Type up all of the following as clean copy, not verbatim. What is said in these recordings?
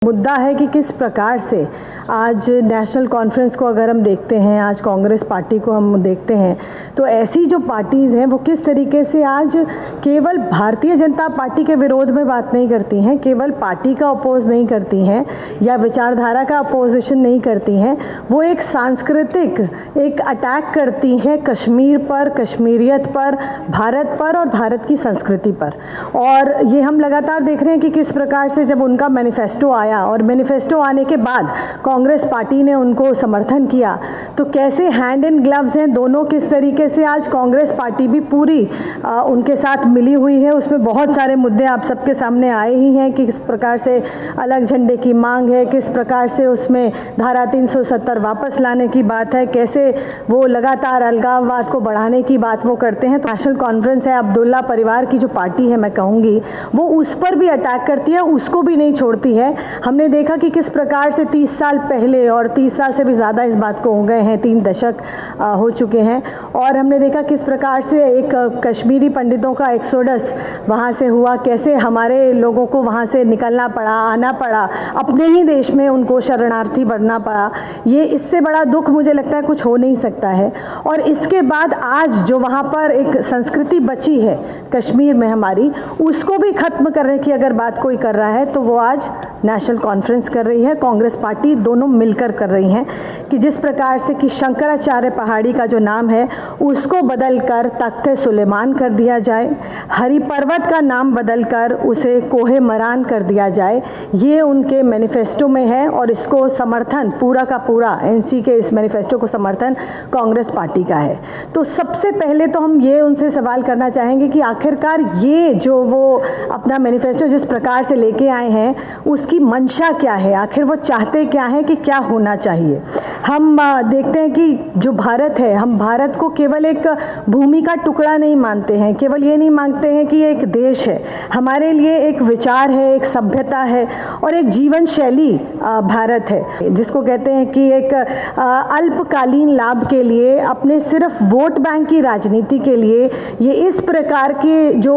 मुद्दा है कि किस प्रकार से आज नेशनल कॉन्फ्रेंस को अगर हम देखते हैं, आज कांग्रेस पार्टी को हम देखते हैं, तो ऐसी जो पार्टीज़ हैं वो किस तरीके से आज केवल भारतीय जनता पार्टी के विरोध में बात नहीं करती हैं, केवल पार्टी का अपोज नहीं करती हैं या विचारधारा का अपोजिशन नहीं करती हैं, वो एक सांस्कृतिक एक अटैक करती हैं कश्मीर पर, कश्मीरियत पर, भारत पर और भारत की संस्कृति पर। और ये हम लगातार देख रहे हैं कि किस प्रकार से जब उनका मैनिफेस्टो आया और मैनिफेस्टो आने के बाद कांग्रेस पार्टी ने उनको समर्थन किया, तो कैसे हैंड इन ग्लव्स हैं दोनों, किस तरीके से आज कांग्रेस पार्टी भी पूरी उनके साथ मिली हुई है। उसमें बहुत सारे मुद्दे आप सबके सामने आए ही हैं कि किस प्रकार से अलग झंडे की मांग है, किस प्रकार से उसमें धारा 370 वापस लाने की बात है, कैसे वो लगातार अलगाववाद को बढ़ाने की बात वो करते हैं। तो नेशनल कॉन्फ्रेंस है, अब्दुल्ला परिवार की जो पार्टी है मैं कहूँगी, वो उस पर भी अटैक करती है, उसको भी नहीं छोड़ती है। हमने देखा कि किस प्रकार से 30 साल पहले, और 30 साल से भी ज़्यादा इस बात को हो गए हैं, 3 दशक हो चुके हैं, और हमने देखा किस प्रकार से एक कश्मीरी पंडितों का एक्सोडस वहाँ से हुआ, कैसे हमारे लोगों को वहाँ से निकलना पड़ा, आना पड़ा, अपने ही देश में उनको शरणार्थी बनना पड़ा। ये इससे बड़ा दुख मुझे लगता है कुछ हो नहीं सकता है। और इसके बाद आज जो वहाँ पर एक संस्कृति बची है कश्मीर में हमारी, उसको भी ख़त्म करने की अगर बात कोई कर रहा है तो वो आज नेशनल कॉन्फ्रेंस कर रही है, कांग्रेस पार्टी दोनों मिलकर कर रही हैं। कि जिस प्रकार से कि शंकराचार्य पहाड़ी का जो नाम है उसको बदलकर तख्ते सुलेमान कर दिया जाए, हरि पर्वत का नाम बदलकर उसे कोहे मरान कर दिया जाए, ये उनके मैनिफेस्टो में है। और इसको समर्थन पूरा का पूरा एनसी के इस मैनिफेस्टो को समर्थन कांग्रेस पार्टी का है। तो सबसे पहले तो हम ये उनसे सवाल करना चाहेंगे कि आखिरकार ये जो वो अपना मैनिफेस्टो जिस प्रकार से लेके आए हैं उसकी मंशा क्या है, आखिर वो चाहते क्या हैं कि क्या होना चाहिए। हम देखते हैं कि जो भारत है, हम भारत को केवल एक भूमि का टुकड़ा नहीं मानते हैं, केवल ये नहीं मानते हैं कि ये एक देश है, हमारे लिए एक विचार है, एक सभ्यता है और एक जीवन शैली भारत है, जिसको कहते हैं कि एक अल्पकालीन लाभ के लिए, अपने सिर्फ वोट बैंक की राजनीति के लिए ये इस प्रकार की जो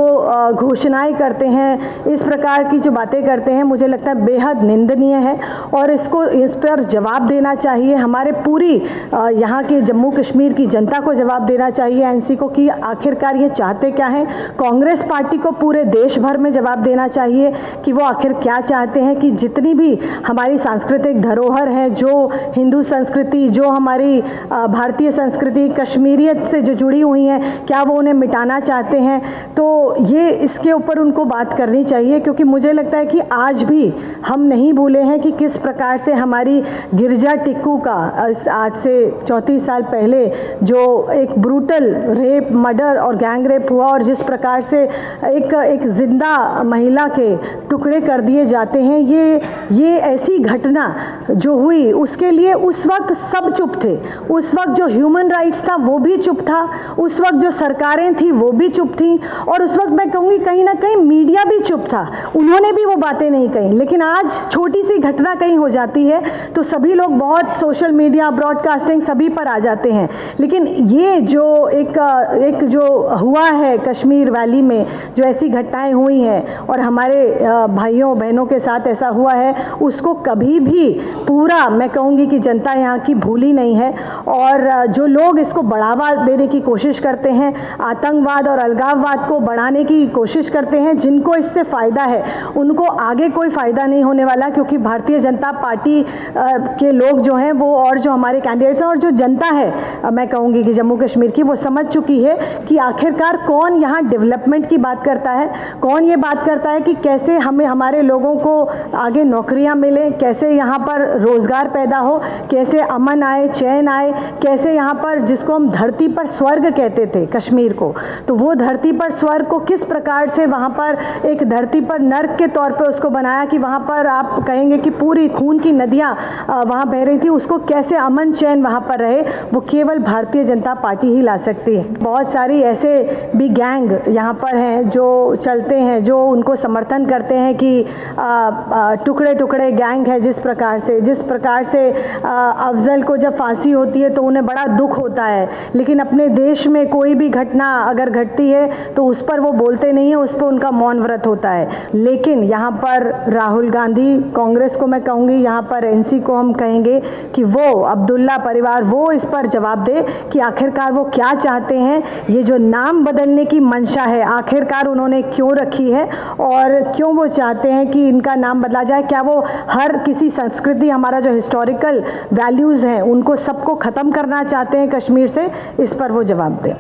घोषणाएं करते हैं, इस प्रकार की जो बातें करते हैं, मुझे लगता है बेहद निंदनीय है। और इस पर जवाब देना चाहिए, हमारे पूरी यहाँ के जम्मू कश्मीर की जनता को जवाब देना चाहिए, एनसी को, कि आखिरकार ये चाहते क्या हैं। कांग्रेस पार्टी को पूरे देश भर में जवाब देना चाहिए कि वो आखिर क्या चाहते हैं, कि जितनी भी हमारी सांस्कृतिक धरोहर है, जो हिंदू संस्कृति, जो हमारी भारतीय संस्कृति कश्मीरियत से जो जुड़ी हुई हैं, क्या वो उन्हें मिटाना चाहते हैं। तो ये इसके ऊपर उनको बात करनी चाहिए, क्योंकि मुझे लगता है कि आज भी हम नहीं भूले हैं कि किस प्रकार से हमारी गिरजा टिक्कू का आज से 34 साल पहले जो एक ब्रूटल रेप, मर्डर और गैंग रेप हुआ, और जिस प्रकार से एक जिंदा महिला के टुकड़े कर दिए जाते हैं, ये ऐसी घटना जो हुई उसके लिए उस वक्त सब चुप थे। उस वक्त जो ह्यूमन राइट्स था वो भी चुप था, उस वक्त जो सरकारें थी वो भी चुप थी, और उस वक्त मैं कहूँगी कहीं ना कहीं मीडिया भी चुप था, उन्होंने भी वो बातें नहीं कही। लेकिन आज छोटी सी घटना कहीं हो जाती है तो सभी लोग बहुत सोशल मीडिया, ब्रॉडकास्टिंग सभी पर आ जाते हैं। लेकिन ये जो एक जो हुआ है कश्मीर वैली में, जो ऐसी घटनाएं हुई हैं और हमारे भाइयों बहनों के साथ ऐसा हुआ है, उसको कभी भी पूरा मैं कहूँगी कि जनता यहाँ की भूली नहीं है। और जो लोग इसको बढ़ावा देने की कोशिश करते हैं, आतंकवाद और अलगाववाद को बढ़ाने की कोशिश करते हैं, जिनको इससे फ़ायदा है उनको आगे कोई फ़ायदा नहीं होने वाला, क्योंकि भारतीय जनता पार्टी के लोग जो हैं वो, और जो हमारे कैंडिडेट्स हैं और जो जनता है मैं कहूँगी कि जम्मू कश्मीर की, वो समझ चुकी है कि आखिरकार कौन यहाँ डेवलपमेंट की बात करता है, कौन ये बात करता है कि कैसे हमें हमारे लोगों को आगे नौकरियाँ मिलें, कैसे यहाँ पर रोज़गार पैदा हो, कैसे अमन आए, चैन आए, कैसे यहाँ पर जिसको हम धरती पर स्वर्ग कहते थे कश्मीर को, तो वो धरती पर स्वर्ग को किस प्रकार से वहाँ पर एक धरती पर नर्क के तौर पे उसको बनाया, कि वहाँ पर आप कहेंगे कि पूरी खून की नदियाँ वहाँ बह रही थी, उसको कैसे अमन चैन वहाँ पर रहे, वो केवल भारतीय जनता पार्टी ही ला सकती है। बहुत सारी ऐसे भी गैंग यहाँ पर हैं जो चलते हैं, जो उनको समर्थन करते हैं कि टुकड़े टुकड़े गैंग है। जिस प्रकार से अफजल को जब फांसी होती है तो उन्हें बड़ा दुख होता है, लेकिन अपने देश में कोई भी घटना अगर घटती है तो उस पर वो बोलते नहीं है, उस पर उनका मौन व्रत होता है। लेकिन यहाँ पर राहुल गांधी, कांग्रेस को मैं कहूँगी, यहाँ पर एनसी को हम कहेंगे कि वो अब्दुल्ला परिवार वो इस पर जवाब दे कि आखिरकार वो क्या चाहते हैं। ये जो नाम बदलने की मंशा है आखिरकार उन्होंने क्यों रखी है और क्यों वो चाहते हैं कि इनका नाम बदला जाए। क्या वो हर किसी संस्कृति, हमारा जो हिस्टोरिकल वैल्यूज़ हैं उनको सबको ख़त्म करना चाहते हैं कश्मीर से? इस पर वो जवाब दें।